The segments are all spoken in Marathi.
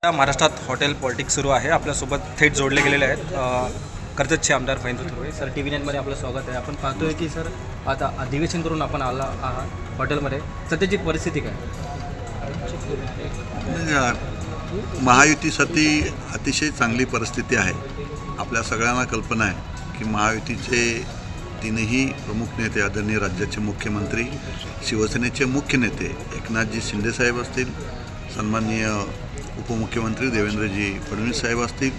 महाराष्ट्रात हॉटेल पॉलिटिक्स सुरू आहे. आपल्यासोबत थेट जोडले गेलेले आहेत कर्जतचे आमदार महेंद्र थोरवे सर. TV 9 मध्ये आपलं स्वागत आहे. आपण पाहतोय की सर आता अधिवेशन करून आपण आला आहात हॉटेलमध्ये. सध्याची परिस्थिती काय? महायुतीसाठी अतिशय चांगली परिस्थिती आहे. आपल्या सगळ्यांना कल्पना आहे की महायुतीचे तीनही प्रमुख नेते, आदरणीय राज्याचे मुख्यमंत्री, शिवसेनेचे मुख्य नेते एकनाथजी शिंदेसाहेब असतील, सन्माननीय उपमुख्यमंत्री देवेंद्रजी फडणवीस साहेब असतील,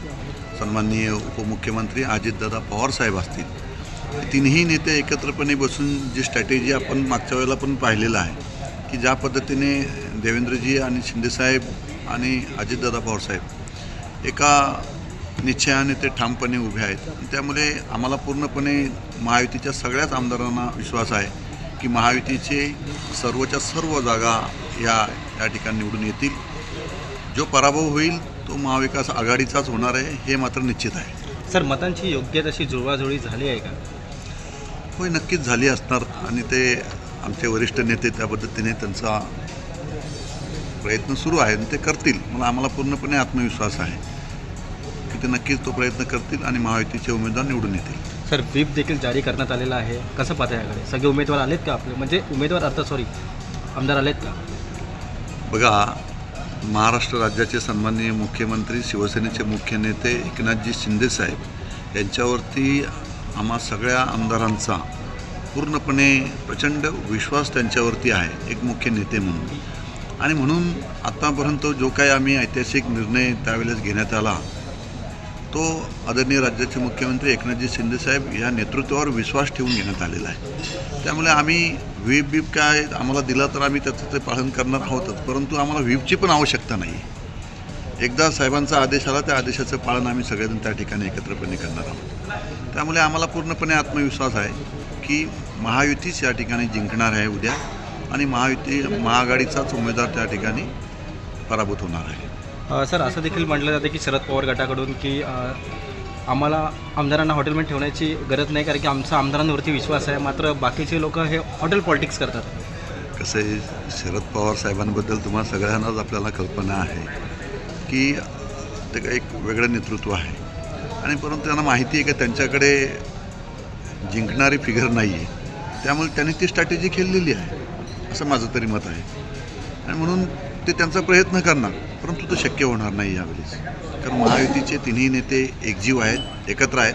सन्माननीय उपमुख्यमंत्री अजितदादा पवार साहेब असतील, तीनही नेते एकत्रपणे बसून जी स्ट्रॅटेजी आपण मागच्या वेळेला पण पाहिलेलं आहे की ज्या पद्धतीने देवेंद्रजी आणि शिंदेसाहेब आणि अजितदादा पवार साहेब एका निश्चयाने ते ठामपणे उभे आहेत. त्यामुळे आम्हाला पूर्णपणे महायुतीच्या सगळ्याच आमदारांना विश्वास आहे की महायुतीचे सर्वच्या सर्व जागा या ठिकाणी निवडून येतील. जो पराभव होईल तो महाविकास आघाडीचाच होणार आहे, हे मात्र निश्चित आहे. सर, मतांची योग्य तशी जुळवाजुळी झाली आहे का? होय, नक्कीच झाली असणार आणि ते आमचे वरिष्ठ नेते त्या पद्धतीने त्यांचा प्रयत्न सुरू आहे आणि ते करतील. मला आम्हाला पूर्णपणे आत्मविश्वास आहे की ते नक्कीच तो प्रयत्न करतील आणि महायुतीचे उमेदवार निवडून येतील. सर, व्हीप देखील जारी करण्यात आलेला आहे. कसं पाहता याकडे? सगळे उमेदवार आलेत का आपले? म्हणजे आमदार आलेत का? बघा, महाराष्ट्र राज्याचे सन्माननीय मुख्यमंत्री, शिवसेनेचे मुख्य नेते एकनाथजी शिंदेसाहेब यांच्यावरती आम्हा सगळ्या आमदारांचा पूर्णपणे प्रचंड विश्वास त्यांच्यावरती आहे एक मुख्य नेते म्हणून. आणि म्हणून आत्तापर्यंत जो काही आम्ही ऐतिहासिक निर्णय त्यावेळेस घेण्यात आला तो आदरणीय राज्याचे मुख्यमंत्री एकनाथजी शिंदेसाहेब या नेतृत्वावर विश्वास ठेवून घेण्यात आलेला आहे. त्यामुळे आम्ही व्हीप काय आम्हाला दिला तर आम्ही त्याचं ते पालन करणार आहोतच, परंतु आम्हाला व्हीपची पण आवश्यकता नाही. एकदा साहेबांचा आदेश आला त्या आदेशाचं पालन आम्ही सगळेजण त्या ठिकाणी एकत्रपणे करणार आहोत. त्यामुळे आम्हाला पूर्णपणे आत्मविश्वास आहे की महायुतीच या ठिकाणी जिंकणार आहे उद्या आणि महाआघाडीचाच उमेदवार त्या ठिकाणी पराभूत होणार आहे. सर, असं देखील म्हटलं जातं की शरद पवार गटाकडून की आम्हाला आमदारांना हॉटेलमध्ये ठेवण्याची गरज नाही, कारण की आमचा आमदारांवरती विश्वास आहे, मात्र बाकीचे लोक हे हॉटेल पॉलिटिक्स करतात. कसं आहे, शरद पवार साहेबांबद्दल तुम्हाला सगळ्यांनाच आपल्याला कल्पना आहे की ते एक वेगळं नेतृत्व आहे आणि परंतु त्यांना माहिती आहे की त्यांच्याकडे जिंकणारी फिगर नाही आहे. त्यामुळे त्यांनी ती स्ट्रॅटेजी खेळलेली आहे असं माझं तरी मत आहे. आणि म्हणून ते त्यांचा प्रयत्न करणार, परंतु तो शक्य होणार नाही यावेळेस, कारण महायुतीचे तिन्ही नेते एकजीव आहेत, एकत्र आहेत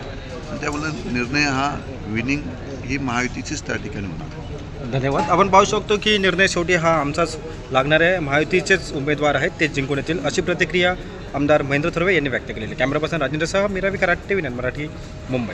आणि त्यामुळे निर्णय हा विनिंग ही महायुतीचीच त्या ठिकाणी होणार. धन्यवाद. आपण पाहू शकतो की निर्णय शेवटी हा आमचाच लागणार आहे. महायुतीचेच उमेदवार आहेत, तेच जिंकून येतील, अशी प्रतिक्रिया आमदार महेंद्र थोरवे यांनी व्यक्त केलेली. कॅमेरा पर्सन राजेंद्रसह मी रवी कराड, TV 9 मराठी, मुंबई.